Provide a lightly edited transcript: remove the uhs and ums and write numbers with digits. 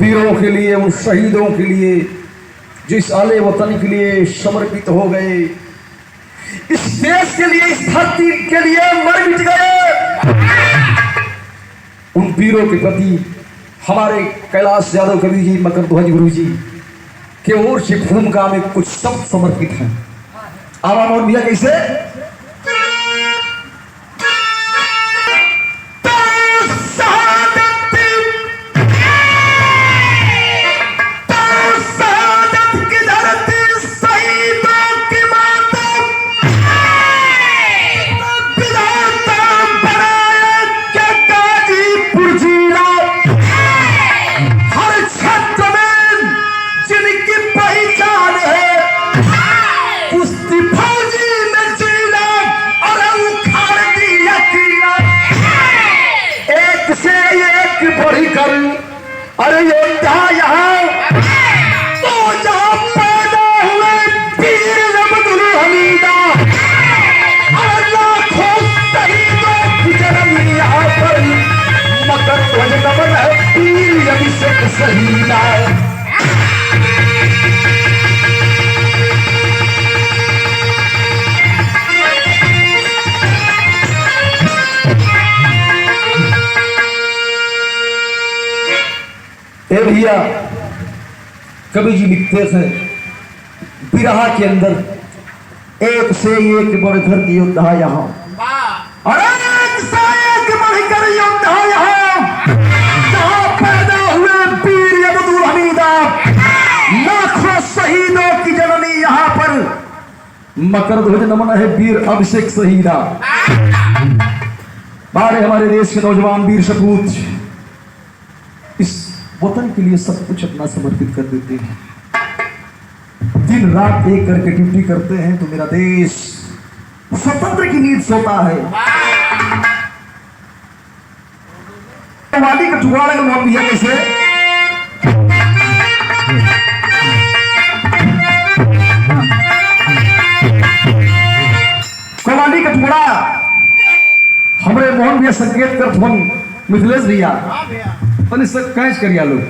वीरों के लिए, उन शहीदों के लिए जो इस आले वतन के लिए समर्पित हो गए, इस देश के लिए, इस धरती के लिए मर मिट गए, उन वीरों के प्रति हमारे कैलाश यादव कवि जी, मकर ध्वज गुरु जी के ओर से भूमिका में कुछ शब्द समर्पित हैं। आवाम और भैया कैसे? अरे योद्धा यहाँ तो जहाँ पैदा हुए वीर अब्दुल हमीदा, लाखों शहीदों की जन्म यहाँ पर, मकर ध्वज नमन है वीर अभिषेक शहीदा। ए भैया, कवि जी लिखते थे बिरहा के अंदर, एक से एक बढ़कर योद्धा यहाँ, और एक से एक बढ़कर योद्धा यहाँ, जहाँ पैदा हुए वीर अब्दुल हमीदा, लाखों शहीदों की जननी यहाँ पर, मकर ध्वज नमन है वीर अभिषेक शहीदा। बारे हमारे देश के नौजवान वीर सपूत इस वतन के लिए सब कुछ अपना समर्पित कर देते हैं, दिन रात एक करके ड्यूटी करते हैं, तो मेरा देश स्वतंत्र की नींद सोता है। वाली का टुकड़ा लगा भैया कैसे? कवाली का टुकड़ा हमारे मोहन भैया संकेत कर मिथिलेश भैया कैच करिया लोग।